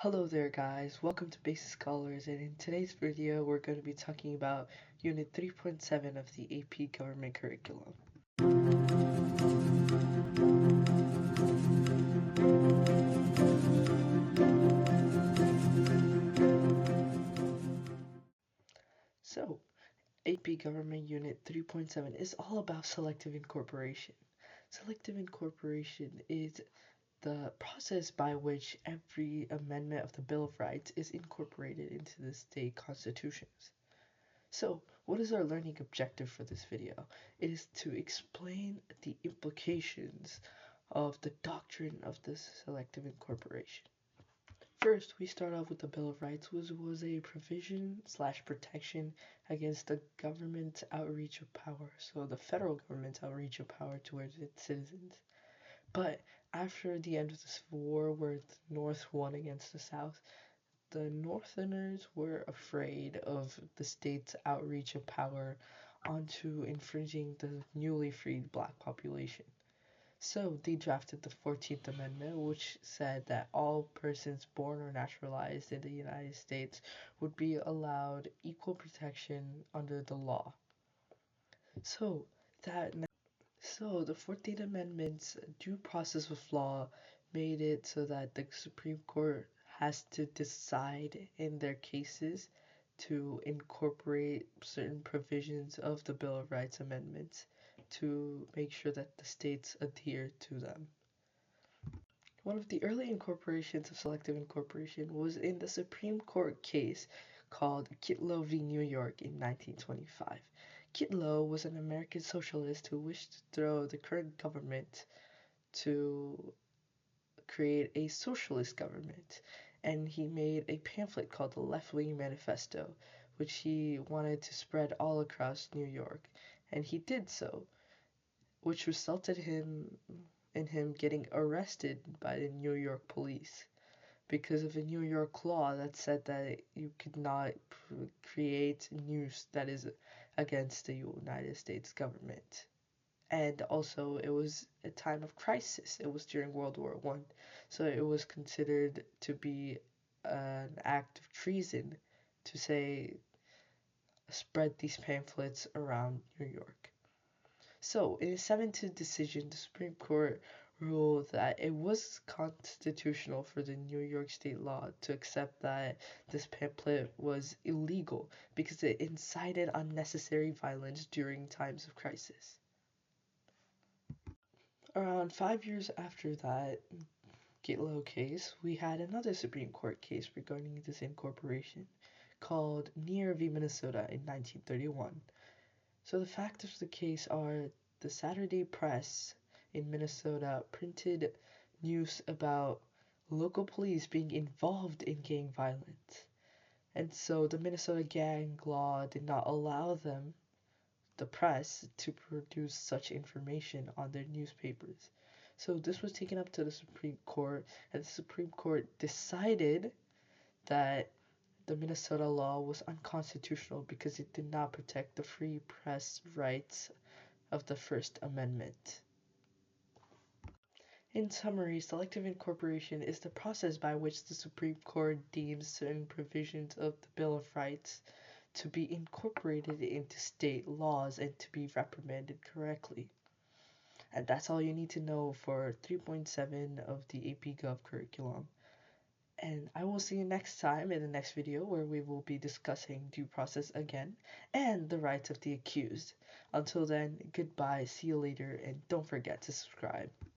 Hello there guys, welcome to Basic Scholars, and in today's video we're going to be talking about Unit 3.7 of the AP Government Curriculum. So, AP Government Unit 3.7 is all about selective incorporation. Selective incorporation is the process by which every amendment of the Bill of Rights is incorporated into the state constitutions. So, what is our learning objective for this video? It is to explain the implications of the doctrine of this selective incorporation. First, we start off with the Bill of Rights, which was a provision/protection against the government's outreach of power, so the federal government's outreach of power towards its citizens. But after the end of the Civil War, where the North won against the South, the Northerners were afraid of the state's outreach of power onto infringing the newly freed black population. So they drafted the 14th Amendment, which said that all persons born or naturalized in the United States would be allowed equal protection under the law. So the 14th Amendment's due process of law made it so that the Supreme Court has to decide in their cases to incorporate certain provisions of the Bill of Rights amendments to make sure that the states adhere to them. One of the early incorporations of selective incorporation was in the Supreme Court case called Kitlow v. New York in 1925. Kitlow was an American socialist who wished to throw the current government to create a socialist government, and he made a pamphlet called the Left-Wing Manifesto, which he wanted to spread all across New York, and he did so, which resulted in him getting arrested by the New York police because of a New York law that said that you could not create news that is against the United States government. And also, it was a time of crisis. It was during World War I, so it was considered to be an act of treason to spread these pamphlets around New York. So, in a 7-2 decision, the Supreme Court ruled that it was constitutional for the New York state law to accept that this pamphlet was illegal because it incited unnecessary violence during times of crisis. Around 5 years after that Kitlow case, we had another Supreme Court case regarding this incorporation called Neer v. Minnesota in 1931. So the facts of the case are the Saturday Press in Minnesota printed news about local police being involved in gang violence. And so the Minnesota gang law did not allow them, the press, to produce such information on their newspapers. So this was taken up to the Supreme Court, and the Supreme Court decided that the Minnesota law was unconstitutional because it did not protect the free press rights of the First Amendment. In summary, selective incorporation is the process by which the Supreme Court deems certain provisions of the Bill of Rights to be incorporated into state laws and to be reprimanded correctly. And that's all you need to know for 3.7 of the AP Gov curriculum. And I will see you next time in the next video where we will be discussing due process again and the rights of the accused. Until then, goodbye, see you later, and don't forget to subscribe.